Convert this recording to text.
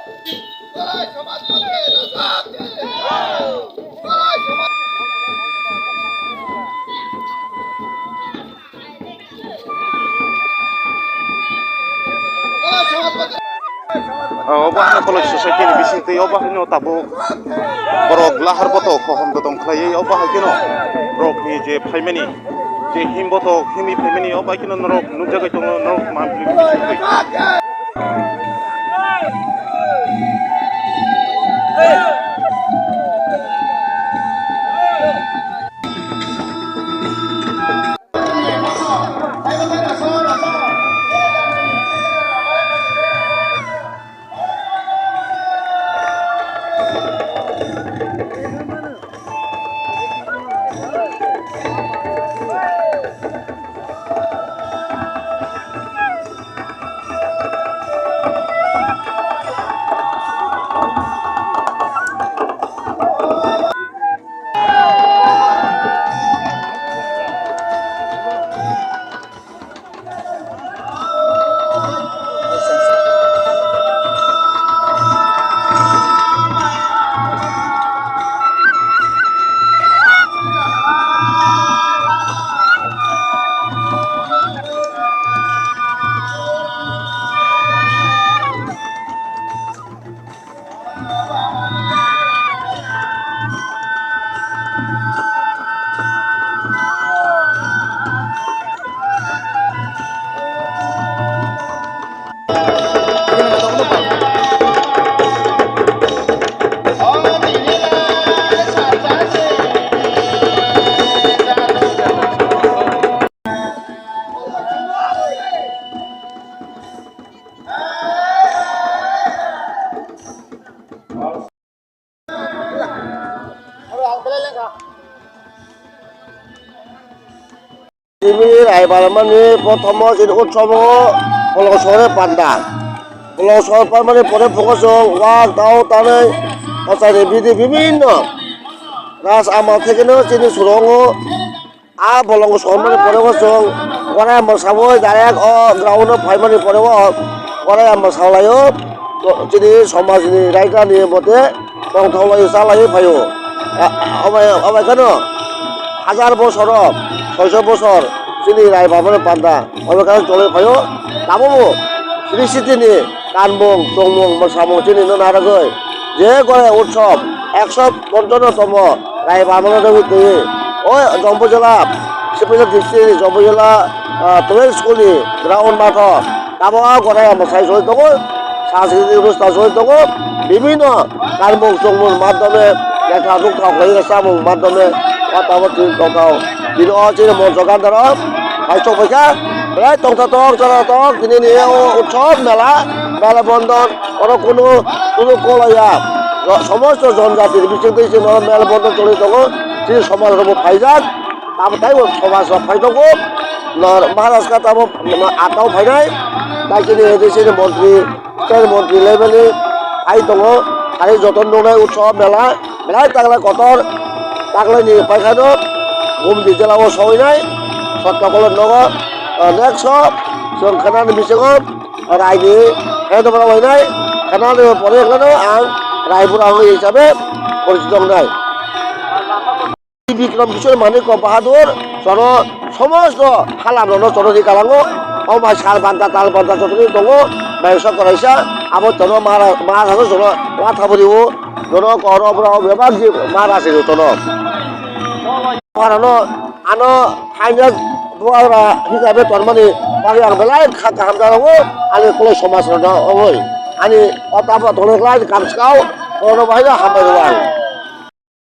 Obahna College Society ni bising obahno tabo borok lahar boto kohom dotong khlai obah kino rok ni je phaimani je him boto himi phaimani obah kino norok nukjagai tong norok mampli bising Ini Raibalamani Potomo Sini Utsomo Pulau Sore Pandang Pulau Sore Pandang Pore Pokosong Wak Tau Tane Kasari Bidi Bibino Ras Amal Tekeno Sini Surongo A Pulau Sore Pore Kosong Kore Masawo Dayak O Grauno Paimani Pore Wak Kore Masalayo Sini Soma Sini Raika Ni Bote Tong Tau Lai Salayo Payo Omai Kano Hazar Bosoro 600 বছর চিনি রায়বাবানের পান্ডা অবকাশ চলে ফায়ো তাবো কৃষিতিনি কানবং টংমং মসামং চিনি নারাগৈ যে করে উৎসব 155তম রায়বাবানের ভিতরে ওই জম্বজেলা সিপিজা ডিস্ট্রিক্ট জম্বজেলা প্লে স্কুলনি গ্রাউন্ড মাঠ তাবো করে মসাই জড়িত দङ সাংস্কৃতিক অনুষ্ঠান জড়িত দङ বিভিন্ন কানবং টংমং মাধ্যমে লেখা রুখা হয়ে সামং মাধ্যমে কথাবার্তা কথাও Dino sini mau jogan terus, hai coba ya, berai tong tok, ini nih ucap mela bondon, orang kuno kolaya, semua tu zonjati, bising tu sini orang mela bondon curi toko, sini semua orang pajak, tapi tahu semua pajak ko, nor maharas kata mau atau pajak, tapi di sini menteri level ni, hai toko, hari joton nolai ucap mela tanggal kotor, tanggal ni pajak tu. Bumdi jelawo soinai, satu kolon nogo, next up, so kanan bisingop, rai di, itu berapa ini, kanan itu boleh kan, ang rai pura ini sahaja, polisi dong nai. Bikram bising mani ko bahadur, sono semua tu halam nono sono di kalango, oh maskal banta sono di dongo, besok koraisa, abot sono marah satu sono, wata beribu, sono koro berapa berapa sih marah sih sono. Karena hanya dua hijabe tormani bagi yang belai kaham dalam ani kulo somas roda oi ani otapa tolong lagi kam sekau orang bahaya hamil